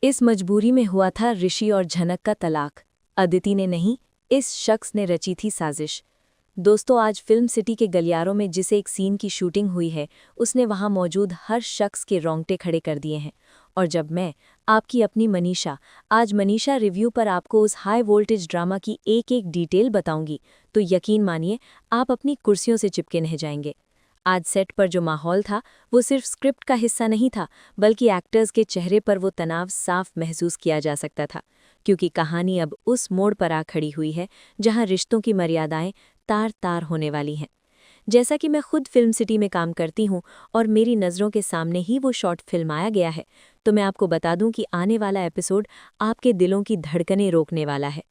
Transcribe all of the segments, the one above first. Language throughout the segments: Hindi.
इस मजबूरी में हुआ था ऋषि और झनक का तलाक। अदिति ने नहीं, इस शख्स ने रची थी साजिश। दोस्तों, आज फिल्म सिटी के गलियारों में जिस एक सीन की शूटिंग हुई है, उसने वहां मौजूद हर शख्स के रोंगटे खड़े कर दिए हैं। और जब मैं, आपकी अपनी मनीषा, आज मनीषा रिव्यू पर आपको उस हाई वोल्टेज ड्रामा की एक एक डिटेल बताऊंगी, तो यकीन मानिए आप अपनी कुर्सियों से चिपके नहीं जाएंगे। आज सेट पर जो माहौल था वो सिर्फ स्क्रिप्ट का हिस्सा नहीं था, बल्कि एक्टर्स के चेहरे पर वो तनाव साफ महसूस किया जा सकता था। क्योंकि कहानी अब उस मोड़ पर आ खड़ी हुई है जहां रिश्तों की मर्यादाएं तार तार होने वाली हैं। जैसा कि मैं खुद फिल्म सिटी में काम करती हूं और मेरी नज़रों के सामने ही वो शॉर्ट फिल्माया गया है, तो मैं आपको बता दूं कि आने वाला एपिसोड आपके दिलों की धड़कनें रोकने वाला है।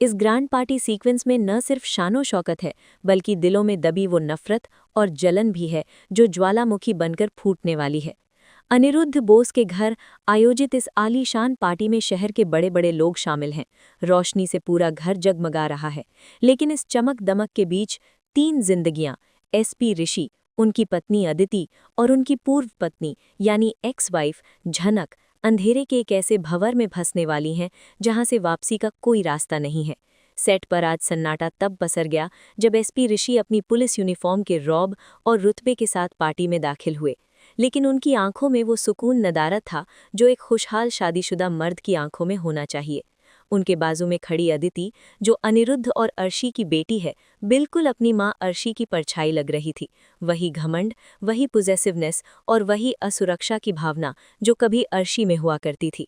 इस ग्रैंड पार्टी सीक्वेंस में न सिर्फ शानो शौकत है, बल्कि दिलों में दबी वो नफरत और जलन भी है जो ज्वालामुखी बनकर फूटने वाली है। अनिरुद्ध बोस के घर आयोजित इस आलीशान पार्टी में शहर के बड़े बड़े लोग शामिल हैं। रोशनी से पूरा घर जगमगा रहा है, लेकिन इस चमक दमक के बीच तीन जिंदगियां, एसपी ऋषि, उनकी पत्नी अदिति और उनकी पूर्व पत्नी यानी एक्स वाइफ झनक, अंधेरे के एक ऐसे भंवर में फंसने वाली हैं जहां से वापसी का कोई रास्ता नहीं है। सेट पर आज सन्नाटा तब पसर गया जब एसपी ऋषि अपनी पुलिस यूनिफॉर्म के रौब और रुतबे के साथ पार्टी में दाखिल हुए, लेकिन उनकी आंखों में वो सुकून नदारत था जो एक खुशहाल शादीशुदा मर्द की आंखों में होना चाहिए। उनके बाजू में खड़ी अदिति, जो अनिरुद्ध और अर्शी की बेटी है, बिल्कुल अपनी मां अर्शी की परछाई लग रही थी। वही घमंड, वही पोजेसिवनेस और वही असुरक्षा की भावना जो कभी अर्शी में हुआ करती थी।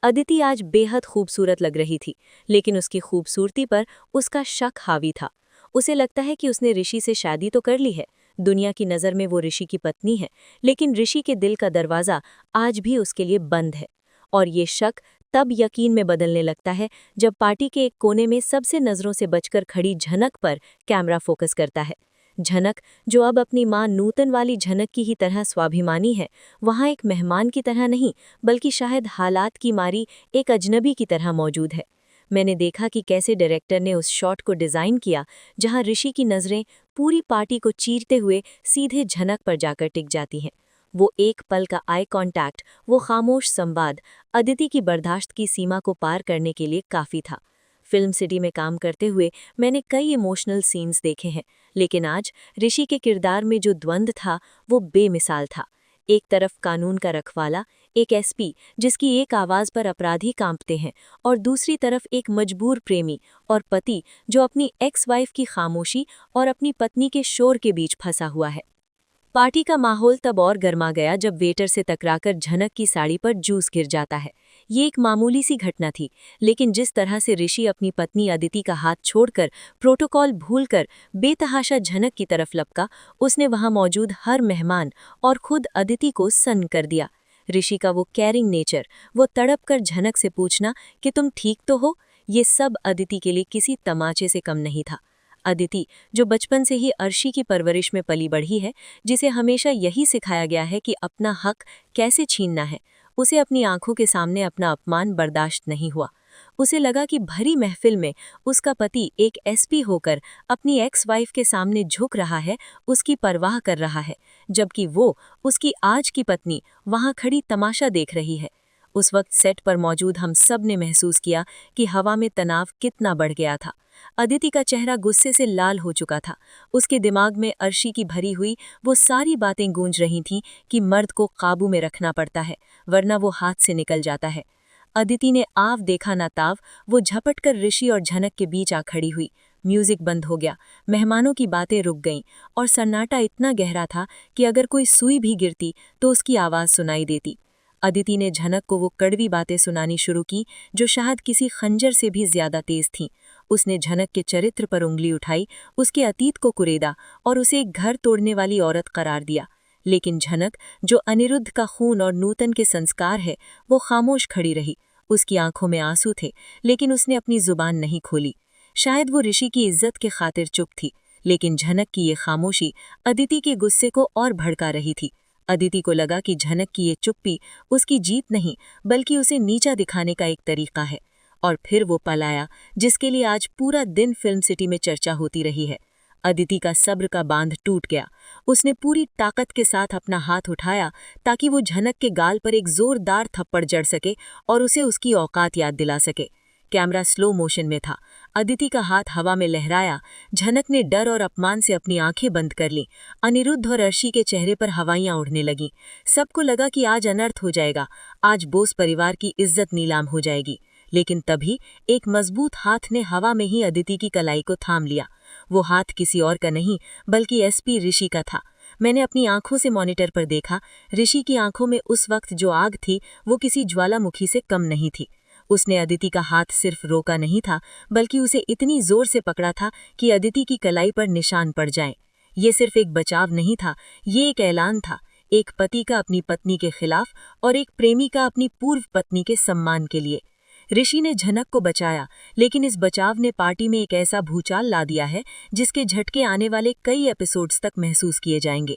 अदिति आज बेहद खूबसूरत लग रही थी, लेकिन उसकी खूबसूरती पर उसका शक हावी था। उसे लगता है कि उसने ऋषि से शादी तो कर ली है, दुनिया की नज़र में वो ऋषि की पत्नी है, लेकिन ऋषि के दिल का दरवाज़ा आज भी उसके लिए बंद है। और ये शक तब यकीन में बदलने लगता है जब पार्टी के एक कोने में सबसे नज़रों से बचकर खड़ी झनक पर कैमरा फोकस करता है। झनक, जो अब अपनी मां नूतन वाली झनक की ही तरह स्वाभिमानी है, वहां एक मेहमान की तरह नहीं, बल्कि शायद हालात की मारी एक अजनबी की तरह मौजूद है। मैंने देखा कि कैसे डायरेक्टर ने उस शॉट को डिज़ाइन किया जहां ऋषि की नज़रें पूरी पार्टी को चीरते हुए सीधे झनक पर जाकर टिक जाती हैं। वो एक पल का आई कांटेक्ट, वो खामोश संवाद, अदिति की बर्दाश्त की सीमा को पार करने के लिए काफ़ी था। फिल्म सिटी में काम करते हुए मैंने कई इमोशनल सीन्स देखे हैं, लेकिन आज ऋषि के किरदार में जो द्वंद्व था वो बेमिसाल था। एक तरफ कानून का रखवाला, एक एसपी जिसकी एक आवाज़ पर अपराधी कांपते हैं, और दूसरी तरफ एक मजबूर प्रेमी और पति जो अपनी एक्स वाइफ की खामोशी और अपनी पत्नी के शोर के बीच फंसा हुआ है। पार्टी का माहौल तब और गर्मा गया जब वेटर से टकराकर झनक की साड़ी पर जूस गिर जाता है। ये एक मामूली सी घटना थी, लेकिन जिस तरह से ऋषि अपनी पत्नी अदिति का हाथ छोड़कर, प्रोटोकॉल भूलकर बेतहाशा झनक की तरफ लपका, उसने वहां मौजूद हर मेहमान और खुद अदिति को सन्न कर दिया। ऋषि का वो केयरिंग नेचर, वो तड़प कर झनक से पूछना कि तुम ठीक तो हो, ये सब अदिति के लिए किसी तमाचे से कम नहीं था। अदिति, जो बचपन से ही अर्शी की परवरिश में पली बढ़ी है, जिसे हमेशा यही सिखाया गया है कि अपना हक कैसे छीनना है, उसे अपनी आंखों के सामने अपना अपमान बर्दाश्त नहीं हुआ। उसे लगा कि भरी महफिल में उसका पति एक एसपी होकर अपनी एक्स वाइफ के सामने झुक रहा है, उसकी परवाह कर रहा है, जबकि वो, उसकी आज की पत्नी, वहां खड़ी तमाशा देख रही है। उस वक्त सेट पर मौजूद हम सब ने महसूस किया कि हवा में तनाव कितना बढ़ गया था। अदिति का चेहरा गुस्से से लाल हो चुका था। उसके दिमाग में अर्शी की भरी हुई वो सारी बातें गूंज रही थीं कि मर्द को काबू में रखना पड़ता है, वरना वो हाथ से निकल जाता है। अदिति ने आव देखा ना ताव, वो झपट कर ऋषि और झनक के बीच आ खड़ी हुई। म्यूजिक बंद हो गया, मेहमानों की बातें रुक गईं, और सन्नाटा इतना गहरा था कि अगर कोई सुई भी गिरती तो उसकी आवाज़ सुनाई देती। अदिति ने झनक को वो कड़वी बातें सुनानी शुरू की जो शायद किसी खंजर से भी ज्यादा तेज थीं। उसने झनक के चरित्र पर उंगली उठाई, उसके अतीत को कुरेदा और उसे एक घर तोड़ने वाली औरत करार दिया। लेकिन झनक, जो अनिरुद्ध का खून और नूतन के संस्कार है, वो खामोश खड़ी रही। उसकी आंखों में आंसू थे, लेकिन उसने अपनी जुबान नहीं खोली। शायद वो ऋषि की इज्जत के खातिर चुप थी, लेकिन झनक की ये खामोशी अदिति के गुस्से को और भड़का रही थी। अदिति को लगा कि झनक की ये चुप्पी उसकी जीत नहीं, बल्कि उसे नीचा दिखाने का एक तरीका है। और फिर वो पल आया जिसके लिए आज पूरा दिन फिल्म सिटी में चर्चा होती रही है। अदिति का सब्र का बांध टूट गया। उसने पूरी ताकत के साथ अपना हाथ उठाया ताकि वो झनक के गाल पर एक जोरदार थप्पड़ जड़ सके और उसे उसकी औकात याद दिला सके। कैमरा स्लो मोशन में था। अदिति का हाथ हवा में लहराया। झनक ने डर और अपमान से अपनी आंखें बंद कर लीं। अनिरुद्ध और अर्शी के चेहरे पर हवाइयां उड़ने लगीं। सबको लगा कि आज अनर्थ हो जाएगा, आज बोस परिवार की इज्जत नीलाम हो जाएगी। लेकिन तभी एक मजबूत हाथ ने हवा में ही अदिति की कलाई को थाम लिया। वो हाथ किसी और का नहीं बल्कि एसपी ऋषि का था। मैंने अपनी आंखों से मॉनिटर पर देखा। ऋषि की आंखों में उस वक्त जो आग थी वो किसी ज्वालामुखी से कम नहीं थी। उसने अदिति का हाथ सिर्फ रोका नहीं था बल्कि उसे इतनी जोर से पकड़ा था कि अदिति की कलाई पर निशान पड़ जाएं। ये सिर्फ एक बचाव नहीं था, ये एक ऐलान था, एक पति का अपनी पत्नी के खिलाफ और एक प्रेमी का अपनी पूर्व पत्नी के सम्मान के लिए। ऋषि ने झनक को बचाया, लेकिन इस बचाव ने पार्टी में एक ऐसा भूचाल ला दिया है जिसके झटके आने वाले कई एपिसोड्स तक महसूस किए जाएंगे।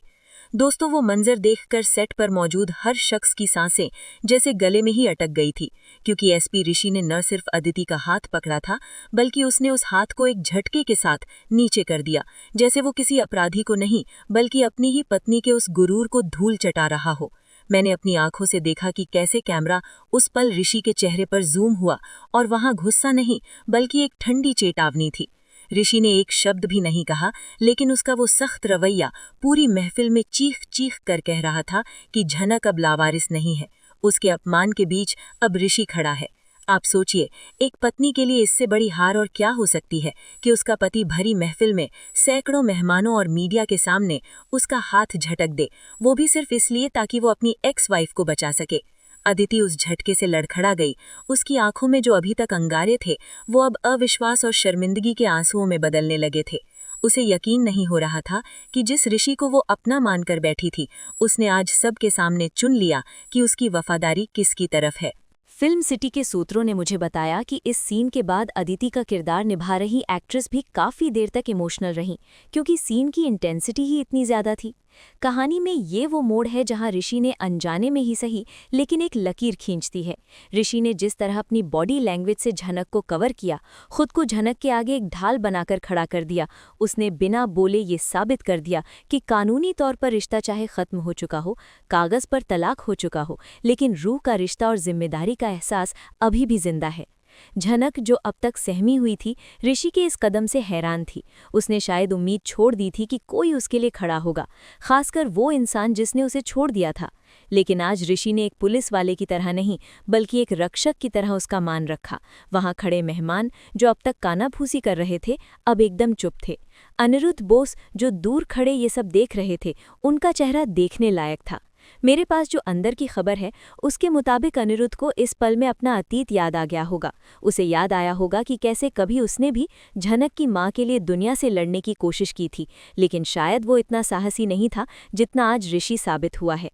दोस्तों, वो मंजर देखकर सेट पर मौजूद हर शख्स की सांसें जैसे गले में ही अटक गई थी, क्योंकि एसपी ऋषि ने न सिर्फ अदिति का हाथ पकड़ा था बल्कि उसने उस हाथ को एक झटके के साथ नीचे कर दिया, जैसे वो किसी अपराधी को नहीं बल्कि अपनी ही पत्नी के उस गुरूर को धूल चटा रहा हो। मैंने अपनी आंखों से देखा कि कैसे कैमरा उस पल ऋषि के चेहरे पर जूम हुआ और वहां गुस्सा नहीं बल्कि एक ठंडी चेतावनी थी। ऋषि ने एक शब्द भी नहीं कहा, लेकिन उसका वो सख्त रवैया पूरी महफिल में चीख चीख कर कह रहा था कि झनक अब लावारिस नहीं है। उसके अपमान के बीच अब ऋषि खड़ा है। आप सोचिए, एक पत्नी के लिए इससे बड़ी हार और क्या हो सकती है कि उसका पति भरी महफिल में सैकड़ों मेहमानों और मीडिया के सामने उसका हाथ झटक दे, वो भी सिर्फ इसलिए ताकि वो अपनी एक्स वाइफ को बचा सके। अदिति उस झटके से लड़खड़ा गई। उसकी आंखों में जो अभी तक अंगारे थे वो अब अविश्वास और शर्मिंदगी के आंसुओं में बदलने लगे थे। उसे यकीन नहीं हो रहा था कि जिस ऋषि को वो अपना मानकर बैठी थी, उसने आज सबके सामने चुन लिया कि उसकी वफादारी किसकी तरफ है। फिल्म सिटी के सूत्रों ने मुझे बताया कि इस सीन के बाद अदिति का किरदार निभा रही एक्ट्रेस भी काफ़ी देर तक इमोशनल रहीं, क्योंकि सीन की इंटेंसिटी ही इतनी ज़्यादा थी। कहानी में ये वो मोड़ है जहां ऋषि ने अनजाने में ही सही लेकिन एक लकीर खींचती है। ऋषि ने जिस तरह अपनी बॉडी लैंग्वेज से झनक को कवर किया, खुद को झनक के आगे एक ढाल बनाकर खड़ा कर दिया। उसने बिना बोले ये साबित कर दिया कि कानूनी तौर पर रिश्ता चाहे खत्म हो चुका हो, कागज पर तलाक हो चुका हो, लेकिन रूह का रिश्ता और जिम्मेदारी का एहसास अभी भी जिंदा है। झनक, जो अब तक सहमी हुई थी, ऋषि के इस कदम से हैरान थी। उसने शायद उम्मीद छोड़ दी थी कि कोई उसके लिए खड़ा होगा, खासकर वो इंसान जिसने उसे छोड़ दिया था। लेकिन आज ऋषि ने एक पुलिस वाले की तरह नहीं बल्कि एक रक्षक की तरह उसका मान रखा। वहां खड़े मेहमान जो अब तक कानाफूसी कर रहे थे, अब एकदम चुप थे। अनिरुद्ध बोस जो दूर खड़े ये सब देख रहे थे, उनका चेहरा देखने लायक था। मेरे पास जो अंदर की खबर है उसके मुताबिक अनिरुद्ध को इस पल में अपना अतीत याद आ गया होगा। उसे याद आया होगा कि कैसे कभी उसने भी झनक की मां के लिए दुनिया से लड़ने की कोशिश की थी, लेकिन शायद वो इतना साहसी नहीं था जितना आज ऋषि साबित हुआ है।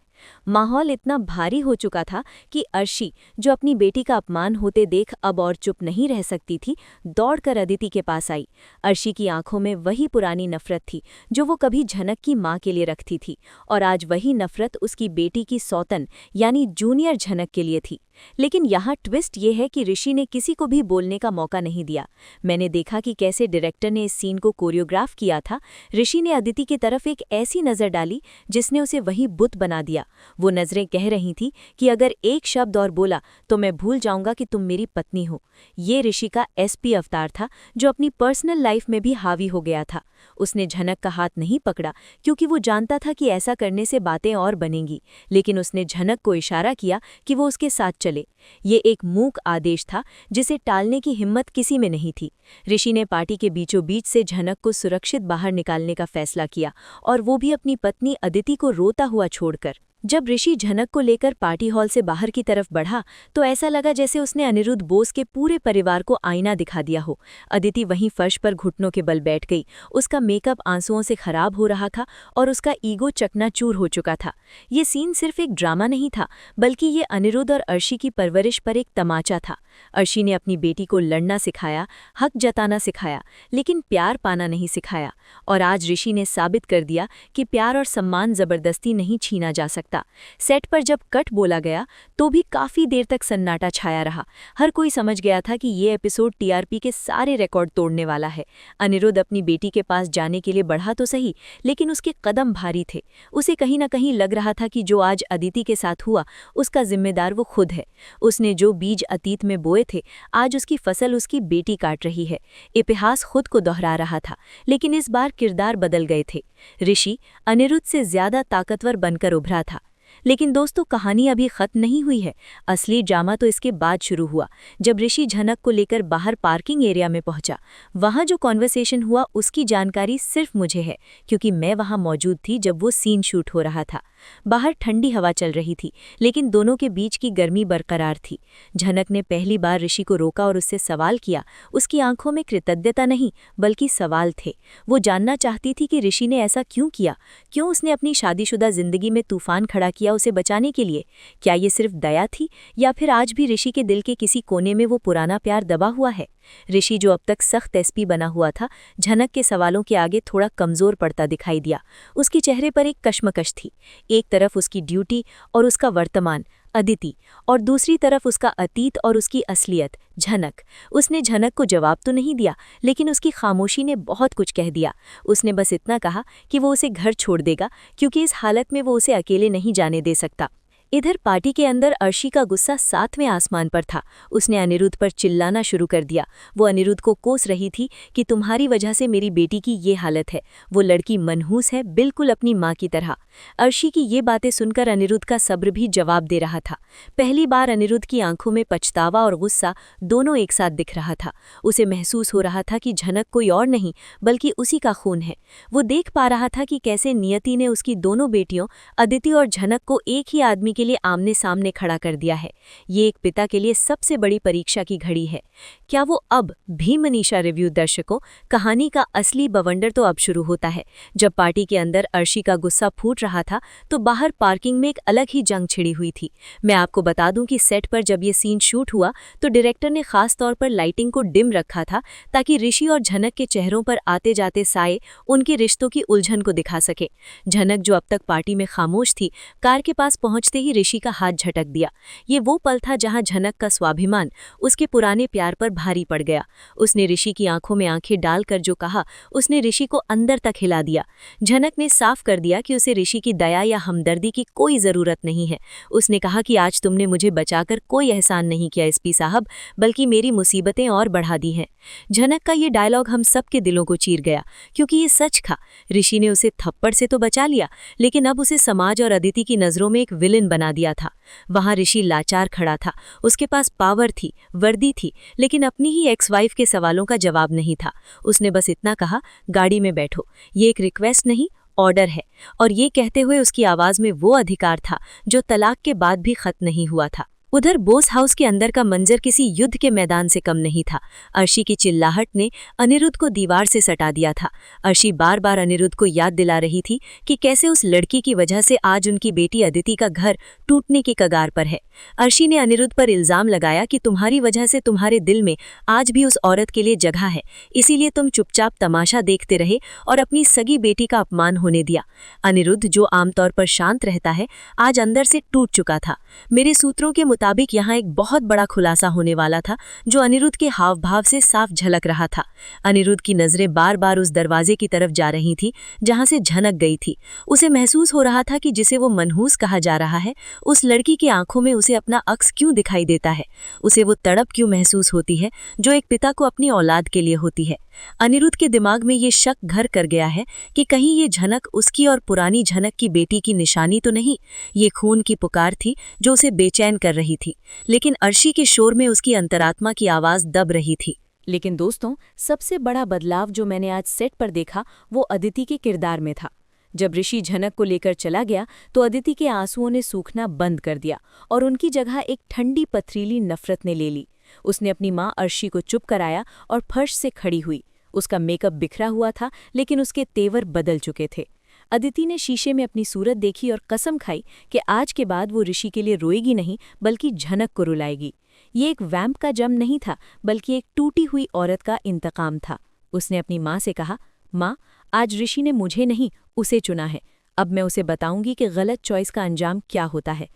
माहौल इतना भारी हो चुका था कि अर्शी, जो अपनी बेटी का अपमान होते देख अब और चुप नहीं रह सकती थी, दौड़कर अदिति के पास आई। अर्शी की आंखों में वही पुरानी नफरत थी जो वो कभी झनक की मां के लिए रखती थी, और आज वही नफरत उसकी बेटी की सौतन यानी जूनियर झनक के लिए थी। लेकिन यहाँ ट्विस्ट ये है कि ऋषि ने किसी को भी बोलने का मौका नहीं दिया। मैंने देखा कि कैसे डायरेक्टर ने इस सीन को कोरियोग्राफ किया था। ऋषि ने अदिति की तरफ एक ऐसी नज़र डाली जिसने उसे वही बुत बना दिया। वो नज़रें कह रही थी कि अगर एक शब्द और बोला तो मैं भूल जाऊंगा कि तुम मेरी पत्नी हो। ये ऋषि का एसपी अवतार था जो अपनी पर्सनल लाइफ में भी हावी हो गया था। उसने झनक का हाथ नहीं पकड़ा क्योंकि वो जानता था कि ऐसा करने से बातें और बनेंगी, लेकिन उसने झनक को इशारा किया कि वो उसके साथ चले। ये एक मूक आदेश था जिसे टालने की हिम्मत किसी में नहीं थी। ऋषि ने पार्टी के बीचों बीच से झनक को सुरक्षित बाहर निकालने का फैसला किया, और वो भी अपनी पत्नी अदिति को रोता हुआ छोड़कर। जब ऋषि झनक को लेकर पार्टी हॉल से बाहर की तरफ बढ़ा तो ऐसा लगा जैसे उसने अनिरुद्ध बोस के पूरे परिवार को आईना दिखा दिया हो। अदिति वहीं फर्श पर घुटनों के बल बैठ गई। उसका मेकअप आंसुओं से खराब हो रहा था और उसका ईगो चकनाचूर हो चुका था। ये सीन सिर्फ एक ड्रामा नहीं था, बल्कि ये अनिरुद्ध और अर्शी की परवरिश पर एक तमाचा था। अर्शी ने अपनी बेटी को लड़ना सिखाया, हक जताना सिखाया, लेकिन प्यार पाना नहीं सिखाया। और आज ऋषि ने साबित कर दिया कि प्यार और सम्मान जबरदस्ती नहीं छीना जा सकता। सेट पर जब कट बोला गया तो भी काफी देर तक सन्नाटा छाया रहा। हर कोई समझ गया था कि ये एपिसोड टीआरपी के सारे रिकॉर्ड तोड़ने वाला है। अनिरुद्ध अपनी बेटी के पास जाने के लिए बढ़ा तो सही, लेकिन उसके कदम भारी थे। उसे कहीं ना कहीं लग रहा था कि जो आज अदिति के साथ हुआ उसका जिम्मेदार वो खुद है। उसने जो बीज अतीत में बोए थे, आज उसकी फसल उसकी बेटी काट रही है। इतिहास खुद को दोहरा रहा था, लेकिन इस बार किरदार बदल गए थे। ऋषि अनिरुद्ध से ज्यादा ताकतवर बनकर उभरा था। लेकिन दोस्तों, कहानी अभी खत्म नहीं हुई है। असली ड्रामा तो इसके बाद शुरू हुआ, जब ऋषि झनक को लेकर बाहर पार्किंग एरिया में पहुंचा। वहां जो कॉन्वर्सेशन हुआ उसकी जानकारी सिर्फ मुझे है, क्योंकि मैं वहां मौजूद थी जब वो सीन शूट हो रहा था। बाहर ठंडी हवा चल रही थी, लेकिन दोनों के बीच की गर्मी बरकरार थी। झनक ने पहली बार ऋषि को रोका और उससे सवाल किया। उसकी आंखों में कृतज्ञता नहीं, बल्कि सवाल थे। वो जानना चाहती थी कि ऋषि ने ऐसा क्यों किया, क्यों उसने अपनी शादीशुदा जिंदगी में तूफान खड़ा किया उसे बचाने के लिए। क्या ये सिर्फ दया थी, या फिर आज भी ऋषि के दिल के किसी कोने में वो पुराना प्यार दबा हुआ है। ऋषि, जो अब तक सख्त एसपी बना हुआ था, झनक के सवालों के आगे थोड़ा कमजोर पड़ता दिखाई दिया। उसके चेहरे पर एक कश्मकश थी। एक तरफ उसकी ड्यूटी और उसका वर्तमान अदिति, और दूसरी तरफ उसका अतीत और उसकी असलियत झनक। उसने झनक को जवाब तो नहीं दिया, लेकिन उसकी खामोशी ने बहुत कुछ कह दिया। उसने बस इतना कहा कि वो उसे घर छोड़ देगा, क्योंकि इस हालत में वो उसे अकेले नहीं जाने दे सकता। इधर पार्टी के अंदर अर्शी का गुस्सा 7वें आसमान पर था। उसने अनिरुद्ध पर चिल्लाना शुरू कर दिया। वो अनिरुद्ध को कोस रही थी कि तुम्हारी वजह से मेरी बेटी की ये हालत है। वो लड़की मनहूस है, बिल्कुल अपनी माँ की तरह। अर्शी की ये बातें सुनकर अनिरुद्ध का सब्र भी जवाब दे रहा था। पहली बार अनिरुद्ध की आंखों में पछतावा और गुस्सा दोनों एक साथ दिख रहा था। उसे महसूस हो रहा था कि झनक कोई और नहीं, बल्कि उसी का खून है। वो देख पा रहा था कि कैसे नियति ने उसकी दोनों बेटियों अदिति और झनक को एक ही आदमी के लिए आमने सामने खड़ा कर दिया है। ये एक पिता के लिए सबसे बड़ी परीक्षा की घड़ी है। क्या वो अब भी मनीषा रिव्यू दर्शकों, कहानी का असली बवंडर तो अब शुरू होता है। जब पार्टी के अंदर अर्शी का गुस्सा फूट रहा था, तो बाहर पार्किंग में एक अलग ही जंग छिड़ी हुई थी। मैं आपको बता दूं कि सेट पर जब ये सीन शूट हुआ तो डायरेक्टर ने खास तौर पर लाइटिंग को डिम रखा था, ताकि ऋषि और झनक के चेहरों पर आते जाते साए उनके रिश्तों की उलझन को दिखा सके। झनक, जो अब तक पार्टी में खामोश थी, कार के पास पहुंचते ही ऋषि का हाथ झटक दिया। ये वो पल था जहां झनक का स्वाभिमान उसके पुराने प्यार पर भारी पड़ गया। उसने ऋषि की आंखों में आंखें डालकर जो कहा, उसने ऋषि को अंदर तक हिला दिया। झनक ने साफ कर दिया कि उसे ऋषि की दया या हमदर्दी की कोई जरूरत नहीं है। उसने कहा कि आज तुमने मुझे बचाकर कोई एहसान नहीं किया एसपी साहब, बल्कि मेरी मुसीबतें और बढ़ा दी हैं। झनक का ये डायलॉग हम सबके दिलों को चीर गया, क्योंकि ये सच था। ऋषि ने उसे थप्पड़ से तो बचा लिया, लेकिन अब उसे समाज और अदिति की नजरों में एक विलेन बना दिया था। वहां ऋषि लाचार खड़ा था। उसके पास पावर थी, वर्दी थी, लेकिन अपनी ही एक्स वाइफ के सवालों का जवाब नहीं था। उसने बस इतना कहा, गाड़ी में बैठो। ये एक रिक्वेस्ट नहीं, ऑर्डर है। और ये कहते हुए उसकी आवाज में वो अधिकार था जो तलाक के बाद भी खत्म नहीं हुआ था। उधर बोस हाउस के अंदर का मंजर किसी युद्ध के मैदान से कम नहीं था। अर्शी की चिल्लाहट ने अनिरुद्ध को दीवार से सटा दिया था। अर्शी बार बार अनिरुद्ध को याद दिला रही थी कि कैसे उस लड़की की वजह से आज उनकी बेटी अदिति का घर टूटने की कगार पर है। अर्शी ने अनिरुद्ध पर इल्जाम लगाया कि तुम्हारी वजह से तुम्हारे दिल में आज भी उस औरत के लिए जगह है, इसीलिए तुम चुपचाप तमाशा देखते रहे और अपनी सगी बेटी का अपमान होने दिया। अनिरुद्ध, जो आमतौर पर शांत रहता है, आज अंदर से टूट चुका था। मेरे सूत्रों के मुताबिक यहाँ एक बहुत बड़ा खुलासा होने वाला था, जो अनिरुद्ध के हाव भाव से साफ झलक रहा था। अनिरुद्ध की नजरें बार बार उस दरवाजे की तरफ जा रही थी जहां से झनक गई थी। उसे महसूस हो रहा था कि जिसे वो मनहूस कहा जा रहा है, उस लड़की की आंखों में उसे अपना अक्स क्यों दिखाई देता है। उसे वो तड़प क्यों महसूस होती है जो एक पिता को अपनी औलाद के लिए होती है। अनिरुद्ध के दिमाग में ये शक घर कर गया है कि कहीं ये झनक उसकी और पुरानी झनक की बेटी की निशानी तो नहीं। ये खून की पुकार थी जो उसे बेचैन कर रही थी, लेकिन अर्शी के शोर में उसकी अंतरात्मा की आवाज दब रही थी। लेकिन दोस्तों, सबसे बड़ा बदलाव जो मैंने आज सेट पर देखा वो अदिति के किरदार में था। जब ऋषि झनक को लेकर चला गया तो अदिति के आंसुओं ने सूखना बंद कर दिया और उनकी जगह एक ठंडी पथरीली नफरत ने ले ली। उसने अपनी माँ अर्शी को चुप कराया और फर्श से खड़ी हुई। उसका मेकअप बिखरा हुआ था, लेकिन उसके तेवर बदल चुके थे। अदिति ने शीशे में अपनी सूरत देखी और कसम खाई कि आज के बाद वो ऋषि के लिए रोएगी नहीं, बल्कि झनक को रुलाएगी। ये एक वैम्प का जम नहीं था, बल्कि एक टूटी हुई औरत का इंतकाम था। उसने अपनी माँ से कहा, माँ, आज ऋषि ने मुझे नहीं, उसे चुना है। अब मैं उसे बताऊंगी कि गलत चॉइस का अंजाम क्या होता है।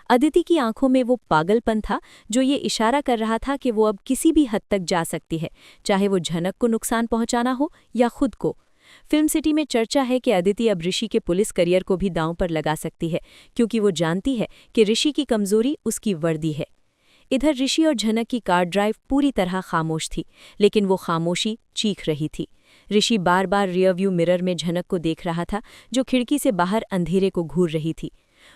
अदिति की आंखों में वो पागलपन था जो ये इशारा कर रहा था कि वो अब किसी भी हद तक जा सकती है, चाहे वो झनक को नुकसान पहुंचाना हो या खुद को। फिल्म सिटी में चर्चा है कि अदिति अब ऋषि के पुलिस करियर को भी दांव पर लगा सकती है, क्योंकि वो जानती है कि ऋषि की कमजोरी उसकी वर्दी है। इधर ऋषि और झनक की कार ड्राइव पूरी तरह खामोश थी, लेकिन वो खामोशी चीख रही थी। ऋषि बार बार रियरव्यू मिरर में झनक को देख रहा था, जो खिड़की से बाहर अंधेरे को घूर रही थी।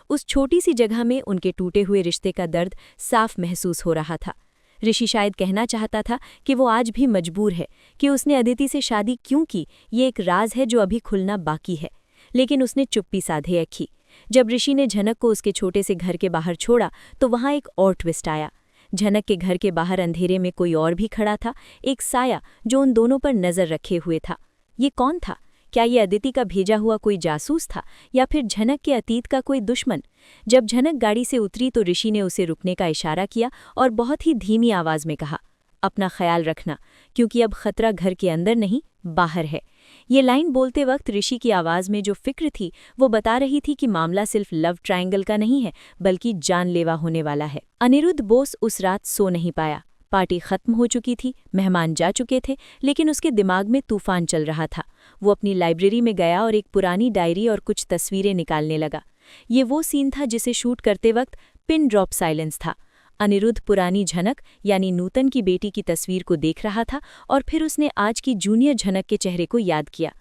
उस छोटी सी जगह में उनके टूटे हुए रिश्ते का दर्द साफ महसूस हो रहा था। ऋषि शायद कहना चाहता था कि वो आज भी मजबूर है, कि उसने अदिति से शादी क्यों की, ये एक राज है जो अभी खुलना बाकी है। लेकिन उसने चुप्पी साधे रखी। जब ऋषि ने झनक को उसके छोटे से घर के बाहर छोड़ा, तो वहां एक और ट्विस्ट आया। झनक के घर के बाहर अंधेरे में कोई और भी खड़ा था, एक साया जो उन दोनों पर नजर रखे हुए था। ये कौन था? क्या ये अदिति का भेजा हुआ कोई जासूस था, या फिर झनक के अतीत का कोई दुश्मन? जब झनक गाड़ी से उतरी तो ऋषि ने उसे रुकने का इशारा किया और बहुत ही धीमी आवाज में कहा, अपना ख्याल रखना, क्योंकि अब खतरा घर के अंदर नहीं, बाहर है। ये लाइन बोलते वक्त ऋषि की आवाज में जो फिक्र थी, वो बता रही थी कि मामला सिर्फ लव ट्रायंगल का नहीं है, बल्कि जानलेवा होने वाला है। अनिरुद्ध बोस उस रात सो नहीं पाया। पार्टी खत्म हो चुकी थी, मेहमान जा चुके थे, लेकिन उसके दिमाग में तूफान चल रहा था। वो अपनी लाइब्रेरी में गया और एक पुरानी डायरी और कुछ तस्वीरें निकालने लगा। ये वो सीन था जिसे शूट करते वक्त पिन ड्रॉप साइलेंस था। अनिरुद्ध पुरानी झनक यानी नूतन की बेटी की तस्वीर को देख रहा था और फिर उसने आज की जूनियर झनक के चेहरे को याद किया।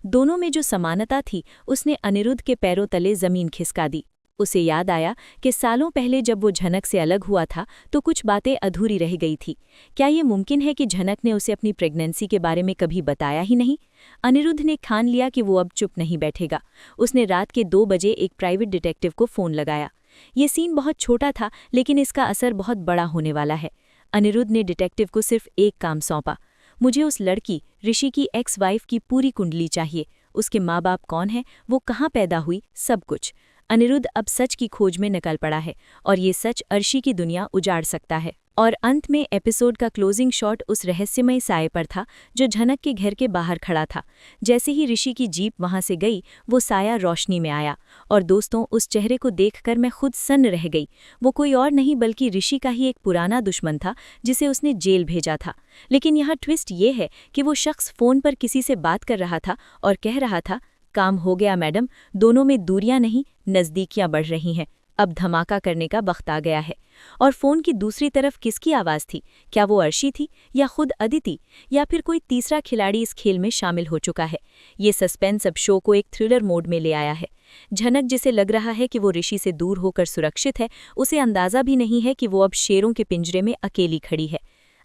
दोनों में जो समानता थी, उसने अनिरुद्ध के पैरों तले जमीन खिसका दी। उसे याद आया कि सालों पहले जब वो झनक से अलग हुआ था तो कुछ बातें अधूरी रह गई थी। क्या ये मुमकिन है कि झनक ने उसे अपनी प्रेगनेंसी के बारे में कभी बताया ही नहीं? अनिरुद्ध ने ठान लिया कि वो अब चुप नहीं बैठेगा। उसने रात के 2 बजे एक प्राइवेट डिटेक्टिव को फ़ोन लगाया। ये सीन बहुत छोटा था, लेकिन इसका असर बहुत बड़ा होने वाला है। अनिरुद्ध ने डिटेक्टिव को सिर्फ एक काम सौंपा, मुझे उस लड़की ऋषि की एक्स वाइफ की पूरी कुंडली चाहिए। उसके माँ बाप कौन हैं, वो कहाँ पैदा हुई, सब कुछ। अनिरुद्ध अब सच की खोज में निकल पड़ा है और ये सच अर्शी की दुनिया उजाड़ सकता है। और अंत में एपिसोड का क्लोजिंग शॉट उस रहस्यमय साये पर था जो झनक के घर के बाहर खड़ा था। जैसे ही ऋषि की जीप वहां से गई, वो साया रोशनी में आया और दोस्तों, उस चेहरे को देखकर मैं खुद सन्न रह गई। वो कोई और नहीं बल्कि ऋषि का ही एक पुराना दुश्मन था जिसे उसने जेल भेजा था। लेकिन यहाँ ट्विस्ट ये है कि वो शख्स फ़ोन पर किसी से बात कर रहा था और कह रहा था, काम हो गया मैडम, दोनों में दूरियां नहीं नज़दीकियां बढ़ रही हैं, अब धमाका करने का वक्त आ गया है। और फ़ोन की दूसरी तरफ किसकी आवाज़ थी? क्या वो अर्शी थी, या खुद अदिति, या फिर कोई तीसरा खिलाड़ी इस खेल में शामिल हो चुका है? ये सस्पेंस अब शो को एक थ्रिलर मोड में ले आया है। झनक, जिसे लग रहा है कि वो ऋषि से दूर होकर सुरक्षित है, उसे अंदाज़ा भी नहीं है कि वो अब शेरों के पिंजरे में अकेली खड़ी है।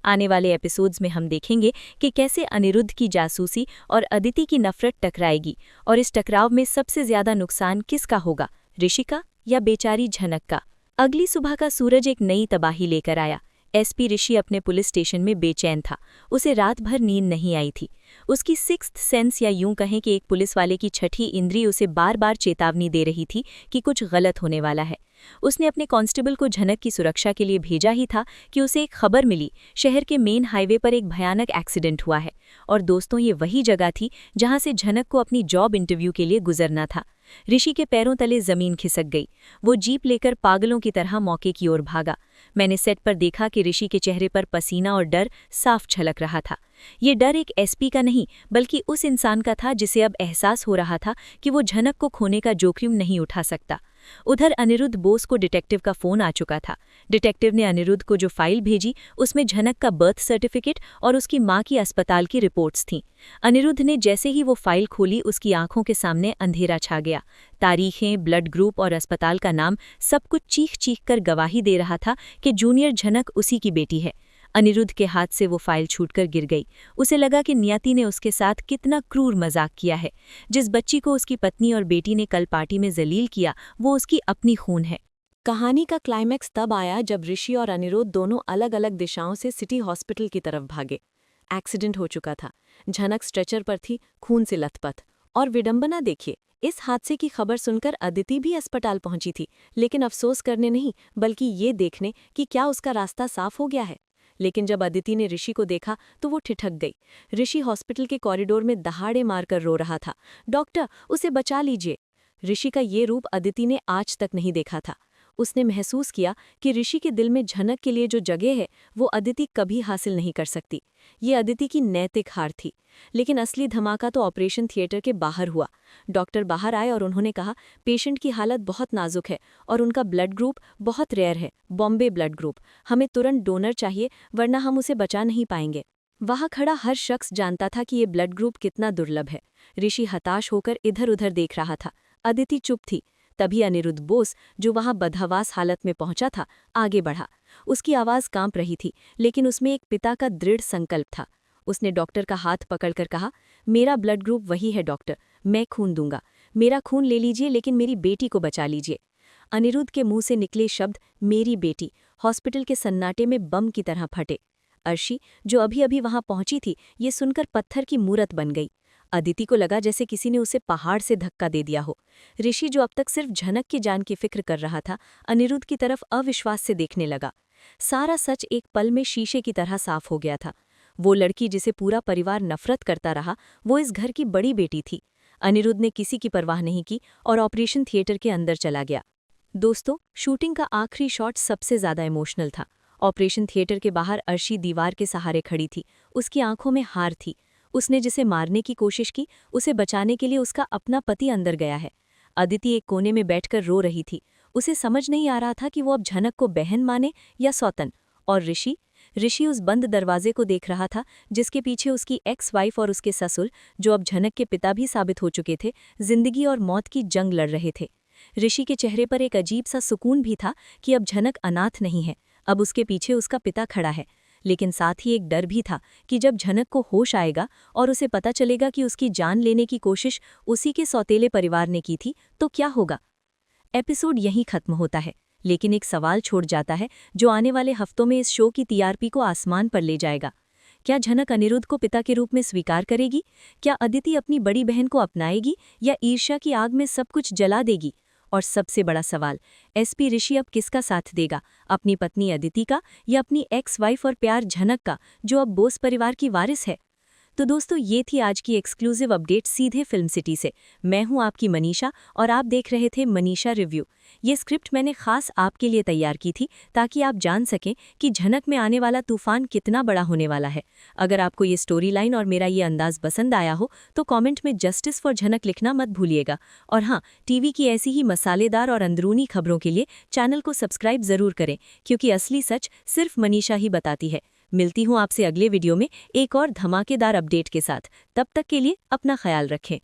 आने वाले एपिसोड्स में हम देखेंगे कि कैसे अनिरुद्ध की जासूसी और अदिति की नफरत टकराएगी, और इस टकराव में सबसे ज्यादा नुकसान किसका होगा, ऋषि का या बेचारी झनक का? अगली सुबह का सूरज एक नई तबाही लेकर आया। एसपी ऋषि अपने पुलिस स्टेशन में बेचैन था। उसे रात भर नींद नहीं आई थी। उसकी सिक्स्थ सेंस, या यूं कहें कि एक पुलिस वाले की छठी इंद्री, उसे बार बार चेतावनी दे रही थी कि कुछ गलत होने वाला है। उसने अपने कांस्टेबल को झनक की सुरक्षा के लिए भेजा ही था कि उसे एक खबर मिली, शहर के मेन हाईवे पर एक भयानक एक्सीडेंट हुआ है। और दोस्तों, ये वही जगह थी जहां से झनक को अपनी जॉब इंटरव्यू के लिए गुजरना था। ऋषि के पैरों तले जमीन खिसक गई। वो जीप लेकर पागलों की तरह मौके की ओर भागा। मैंने सेट पर देखा कि ऋषि के चेहरे पर पसीना और डर साफ झलक रहा था। ये डर एक एसपी का नहीं, बल्कि उस इंसान का था जिसे अब एहसास हो रहा था कि वो झनक को खोने का जोखिम नहीं उठा सकता। उधर अनिरुद्ध बोस को डिटेक्टिव का फोन आ चुका था। डिटेक्टिव ने अनिरुद्ध को जो फाइल भेजी, उसमें झनक का बर्थ सर्टिफिकेट और उसकी मां की अस्पताल की रिपोर्ट्स थीं। अनिरुद्ध ने जैसे ही वो फाइल खोली, उसकी आंखों के सामने अंधेरा छा गया। तारीखें, ब्लड ग्रुप और अस्पताल का नाम, सब कुछ चीख चीख कर गवाही दे रहा था कि जूनियर झनक उसी की बेटी है। अनिरुद्ध के हाथ से वो फाइल छूटकर गिर गई। उसे लगा कि नियति ने उसके साथ कितना क्रूर मजाक किया है। जिस बच्ची को उसकी पत्नी और बेटी ने कल पार्टी में जलील किया, वो उसकी अपनी खून है। कहानी का क्लाइमैक्स तब आया जब ऋषि और अनिरुद्ध दोनों अलग अलग दिशाओं से सिटी हॉस्पिटल की तरफ भागे। एक्सीडेंट हो चुका था। झनक स्ट्रेचर पर थी, खून से लथपथ। और विडंबना देखिए, इस हादसे की खबर सुनकर अदिति भी अस्पताल पहुंची थी, लेकिन अफसोस करने नहीं बल्कि ये देखने कि क्या उसका रास्ता साफ हो गया है। लेकिन जब अदिति ने ऋषि को देखा तो वो ठिठक गई। ऋषि हॉस्पिटल के कॉरिडोर में दहाड़े मारकर रो रहा था, डॉक्टर उसे बचा लीजिए। ऋषि का ये रूप अदिति ने आज तक नहीं देखा था। उसने महसूस किया कि ऋषि के दिल में झनक के लिए जो जगह है वो अदिति कभी हासिल नहीं कर सकती। ये अदिति की नैतिक हार थी। लेकिन असली धमाका तो ऑपरेशन थिएटर के बाहर हुआ। डॉक्टर बाहर आए और उन्होंने कहा, पेशेंट की हालत बहुत नाजुक है और उनका ब्लड ग्रुप बहुत रेयर है, बॉम्बे ब्लड ग्रुप। हमें तुरंत डोनर चाहिए वरना हम उसे बचा नहीं पाएंगे। वहां खड़ा हर शख्स जानता था कि ये ब्लड ग्रुप कितना दुर्लभ है। ऋषि हताश होकर इधर उधर देख रहा था। अदिति चुप थी। तभी अनिरुद्ध बोस, जो वहां बदहवास हालत में पहुंचा था, आगे बढ़ा। उसकी आवाज कांप रही थी, लेकिन उसमें एक पिता का दृढ़ संकल्प था। उसने डॉक्टर का हाथ पकड़कर कहा, मेरा ब्लड ग्रुप वही है डॉक्टर, मैं खून दूंगा। मेरा खून ले लीजिए, लेकिन मेरी बेटी को बचा लीजिए। अनिरुद्ध के मुंह से निकले शब्द मेरी बेटी हॉस्पिटल के सन्नाटे में बम की तरह फटे। अर्शी, जो अभी अभी वहां पहुंची थी, ये सुनकर पत्थर की मूरत बन गई। अदिति को लगा जैसे किसी ने उसे पहाड़ से धक्का दे दिया हो। ऋषि, जो अब तक सिर्फ झनक की जान की फिक्र कर रहा था, अनिरुद्ध की तरफ अविश्वास से देखने लगा। सारा सच एक पल में शीशे की तरह साफ हो गया था। वो लड़की जिसे पूरा परिवार नफरत करता रहा, वो इस घर की बड़ी बेटी थी। अनिरुद्ध ने किसी की परवाह नहीं की और ऑपरेशन थिएटर के अंदर चला गया। दोस्तों, शूटिंग का आखिरी शॉट सबसे ज्यादा इमोशनल था। ऑपरेशन थिएटर के बाहर अर्शी दीवार के सहारे खड़ी थी। उसकी आंखों में हार थी। उसने जिसे मारने की कोशिश की, उसे बचाने के लिए उसका अपना पति अंदर गया है। अदिति एक कोने में बैठकर रो रही थी। उसे समझ नहीं आ रहा था कि वो अब झनक को बहन माने या सौतन। और ऋषि उस बंद दरवाजे को देख रहा था, जिसके पीछे उसकी एक्स वाइफ और उसके ससुर, जो अब झनक के पिता भी साबित हो चुके थे, जिंदगी और मौत की जंग लड़ रहे थे। ऋषि के चेहरे पर एक अजीब सा सुकून भी था कि अब झनक अनाथ नहीं है, अब उसके पीछे उसका पिता खड़ा है। लेकिन साथ ही एक डर भी था कि जब झनक को होश आएगा और उसे पता चलेगा कि उसकी जान लेने की कोशिश उसी के सौतेले परिवार ने की थी, तो क्या होगा। एपिसोड यहीं खत्म होता है, लेकिन एक सवाल छोड़ जाता है जो आने वाले हफ्तों में इस शो की टीआरपी को आसमान पर ले जाएगा। क्या झनक अनिरुद्ध को पिता के रूप में स्वीकार करेगी? क्या अदिति अपनी बड़ी बहन को अपनाएगी या ईर्ष्या की आग में सब कुछ जला देगी? और सबसे बड़ा सवाल, एसपी ऋषि अब किसका साथ देगा, अपनी पत्नी अदिति का या अपनी एक्स वाइफ और प्यार झनक का, जो अब बोस परिवार की वारिस है? तो दोस्तों, ये थी आज की एक्सक्लूसिव अपडेट सीधे फिल्म सिटी से। मैं हूं आपकी मनीषा और आप देख रहे थे मनीषा रिव्यू। ये स्क्रिप्ट मैंने खास आपके लिए तैयार की थी ताकि आप जान सकें कि झनक में आने वाला तूफान कितना बड़ा होने वाला है। अगर आपको ये स्टोरी लाइन और मेरा ये अंदाज पसंद आया हो तो कमेंट में जस्टिस फॉर झनक लिखना मत भूलिएगा। और हाँ, टीवी की ऐसी ही मसालेदार और अंदरूनी खबरों के लिए चैनल को सब्सक्राइब जरूर करें, क्योंकि असली सच सिर्फ मनीषा ही बताती है। मिलती हूँ आपसे अगले वीडियो में एक और धमाकेदार अपडेट के साथ। तब तक के लिए अपना ख्याल रखें।